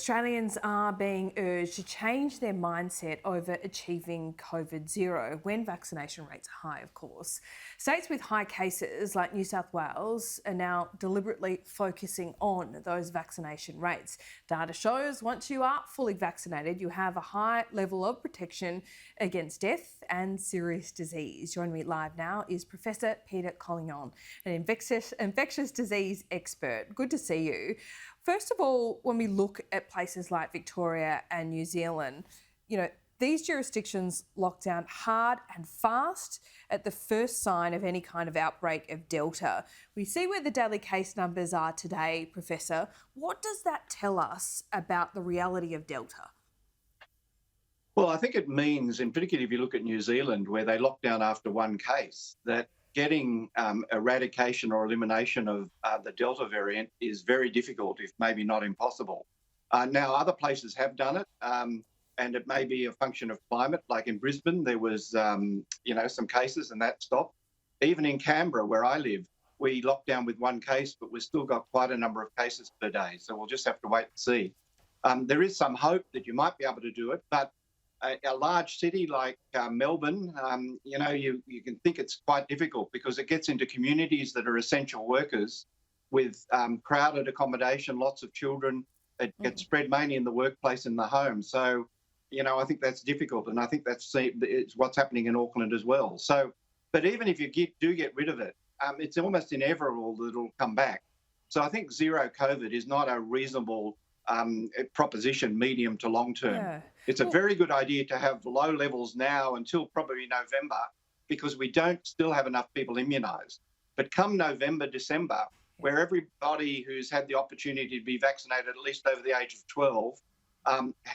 Australians are being urged to change their mindset over achieving COVID zero when vaccination rates are high, of course. States with high cases like New South Wales are now deliberately focusing on those vaccination rates. Data shows once you are fully vaccinated, you have a high level of protection against death and serious disease. Joining me live now is Professor Peter Collignon, an infectious disease expert. Good to see you. First of all, when we look at places like Victoria and New Zealand, these jurisdictions lock down hard and fast at the first sign of any kind of outbreak of Delta. We see where the daily case numbers are today, Professor. What does that tell us about the reality of Delta? Well, I think it means, in particular, if you look at New Zealand, where they locked down after one case, that getting eradication or elimination of the Delta variant is very difficult, if maybe not impossible. Now, other places have done it, and it may be a function of climate. Like in Brisbane, there was, some cases and that stopped. Even in Canberra, where I live, we locked down with one case, but we've still got quite a number of cases per day. So we'll just have to wait and see. There is some hope that you might be able to do it, but a large city like Melbourne, you can think it's quite difficult because it gets into communities that are essential workers with crowded accommodation, lots of children. It gets spread mainly in the workplace and the home. So, I think that's difficult, and I think it's what's happening in Auckland as well. So, but even if you do get rid of it, it's almost inevitable that it'll come back. So I think zero COVID is not a reasonable proposition medium to long term. Yeah. It's a very good idea to have low levels now until probably November, because we don't still have enough people immunised. But come November, December, where everybody who's had the opportunity to be vaccinated, at least over the age of 12,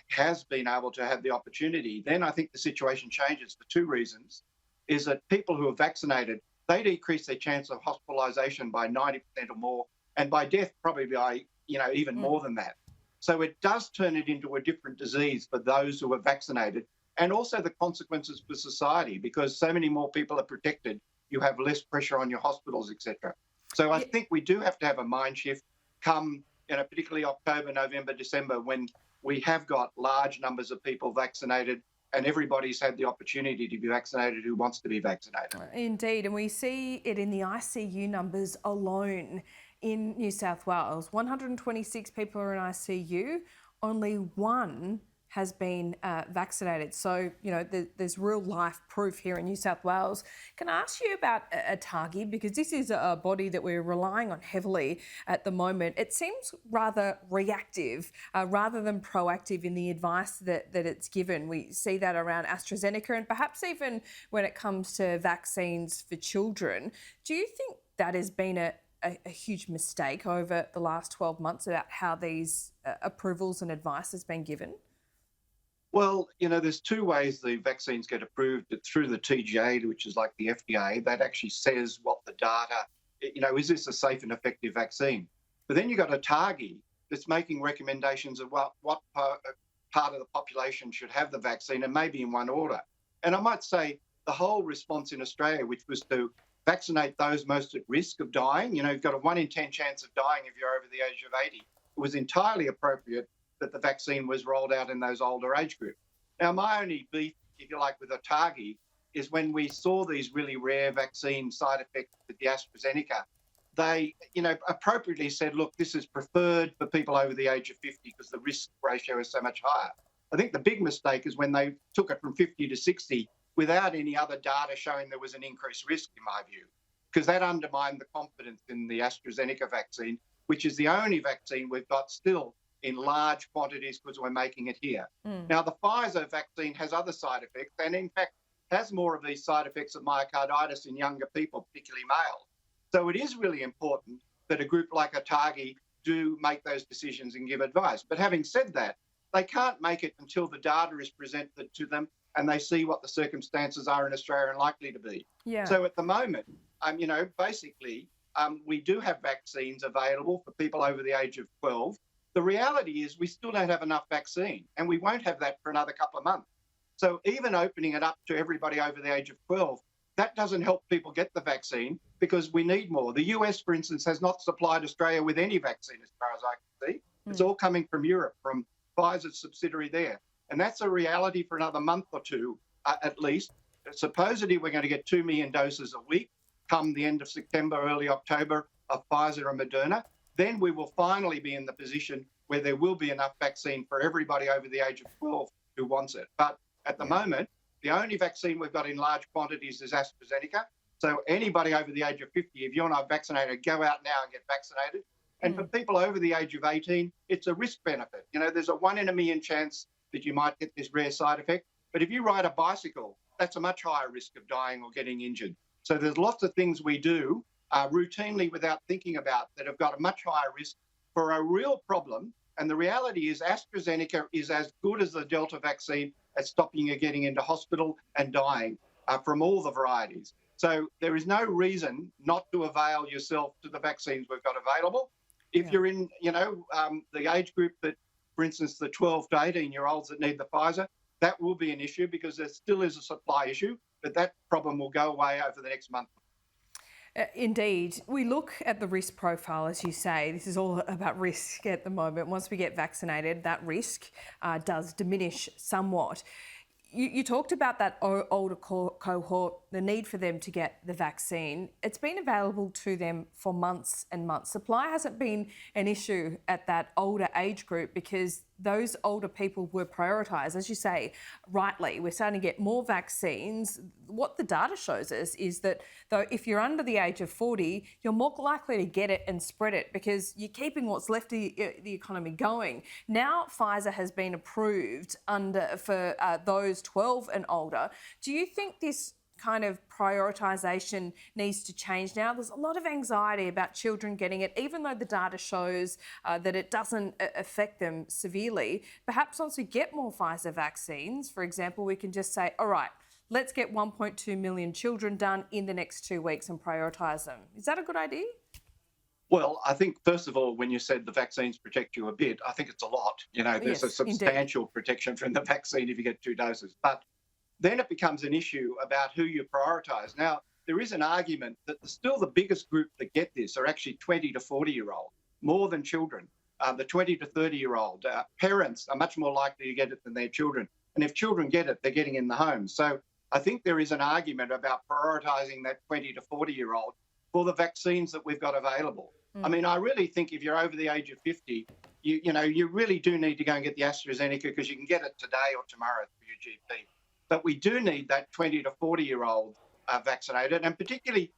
has been able to have the opportunity, then I think the situation changes for two reasons. Is that people who are vaccinated, they decrease their chance of hospitalisation by 90% or more, and by death probably by even more than that. So it does turn it into a different disease for those who are vaccinated, and also the consequences for society, because so many more people are protected, you have less pressure on your hospitals, etc. So I think we do have to have a mind shift come, particularly October, November, December, when we have got large numbers of people vaccinated and everybody's had the opportunity to be vaccinated who wants to be vaccinated. Indeed, and we see it in the ICU numbers alone. In New South Wales, 126 people are in ICU, only one has been vaccinated. So, there's real life proof here in New South Wales. Can I ask you about ATAGI? Because this is a body that we're relying on heavily at the moment. It seems rather reactive rather than proactive in the advice that it's given. We see that around AstraZeneca and perhaps even when it comes to vaccines for children. Do you think that has been a huge mistake over the last 12 months about how these approvals and advice has been given? Well, there's two ways the vaccines get approved. Through the TGA, which is like the FDA, that actually says what the data, is this a safe and effective vaccine? But then you've got ATAGI that's making recommendations of what part of the population should have the vaccine, and maybe in one order. And I might say the whole response in Australia, which was to vaccinate those most at risk of dying. You've got a 1 in 10 chance of dying if you're over the age of 80. It was entirely appropriate that the vaccine was rolled out in those older age groups. Now, my only beef, if you like, with ATAGI is when we saw these really rare vaccine side effects with the AstraZeneca, they, appropriately said, look, this is preferred for people over the age of 50 because the risk ratio is so much higher. I think the big mistake is when they took it from 50 to 60 without any other data showing there was an increased risk, in my view, because that undermined the confidence in the AstraZeneca vaccine, which is the only vaccine we've got still in large quantities because we're making it here. Now, the Pfizer vaccine has other side effects and, in fact, has more of these side effects of myocarditis in younger people, particularly males. So it is really important that a group like ATAGI do make those decisions and give advice. But having said that, they can't make it until the data is presented to them and they see what the circumstances are in Australia and likely to be. Yeah. So at the moment, basically, we do have vaccines available for people over the age of 12. The reality is we still don't have enough vaccine, and we won't have that for another couple of months. So even opening it up to everybody over the age of 12, that doesn't help people get the vaccine because we need more. The US, for instance, has not supplied Australia with any vaccine as far as I can see. It's all coming from Europe, from Pfizer's subsidiary there. And that's a reality for another month or two, at least. Supposedly, we're going to get 2 million doses a week come the end of September, early October of Pfizer and Moderna. Then we will finally be in the position where there will be enough vaccine for everybody over the age of 12 who wants it. But at the moment, the only vaccine we've got in large quantities is AstraZeneca. So anybody over the age of 50, if you're not vaccinated, go out now and get vaccinated. And for people over the age of 18, it's a risk benefit. You know, there's a 1 in a million chance that you might get this rare side effect. But if you ride a bicycle, that's a much higher risk of dying or getting injured. So there's lots of things we do routinely without thinking about that have got a much higher risk for a real problem. And the reality is AstraZeneca is as good as the Delta vaccine at stopping you getting into hospital and dying from all the varieties. So there is no reason not to avail yourself to the vaccines we've got available. If you're in, the age group that, for instance, the 12 to 18-year-olds that need the Pfizer, that will be an issue because there still is a supply issue, but that problem will go away over the next month. Indeed. We look at the risk profile, as you say. This is all about risk at the moment. Once we get vaccinated, that risk does diminish somewhat. You talked about that older cohort, the need for them to get the vaccine. It's been available to them for months and months. Supply hasn't been an issue at that older age group because those older people were prioritised. As you say, rightly, we're starting to get more vaccines. What the data shows us is that, though, if you're under the age of 40, you're more likely to get it and spread it because you're keeping what's left of the economy going. Now, Pfizer has been approved for those 12 and older. Do you think this kind of prioritisation needs to change now? There's a lot of anxiety about children getting it, even though the data shows that it doesn't affect them severely. Perhaps once we get more Pfizer vaccines, for example, we can just say, all right, let's get 1.2 million children done in the next 2 weeks and prioritise them. Is that a good idea? Well, I think, first of all, when you said the vaccines protect you a bit, I think it's a lot. There's a substantial protection from the vaccine if you get 2 doses. But then it becomes an issue about who you prioritise. Now, there is an argument that still the biggest group that get this are actually 20 to 40-year-old, more than children. The 20 to 30-year-old parents are much more likely to get it than their children. And if children get it, they're getting in the home. So I think there is an argument about prioritising that 20 to 40-year-old for the vaccines that we've got available. I mean, I really think if you're over the age of 50, you really do need to go and get the AstraZeneca because you can get it today or tomorrow through your GP. But we do need that 20 to 40-year-old vaccinated, and particularly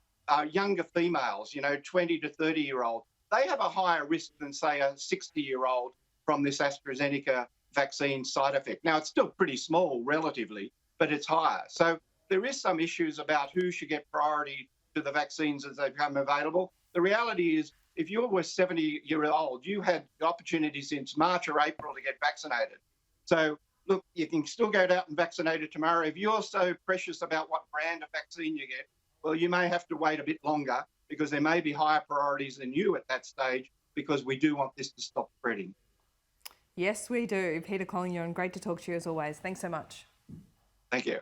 younger females, 20 to 30-year-old. They have a higher risk than, say, a 60-year-old from this AstraZeneca vaccine side effect. Now, it's still pretty small relatively, but it's higher. So there is some issues about who should get priority to the vaccines as they become available. The reality is, if you were 70-year-old, you had the opportunity since March or April to get vaccinated. So look, you can still go out and vaccinate it tomorrow. If you're so precious about what brand of vaccine you get, well, you may have to wait a bit longer because there may be higher priorities than you at that stage because we do want this to stop spreading. Yes, we do. Peter Collignon, great to talk to you as always. Thanks so much. Thank you.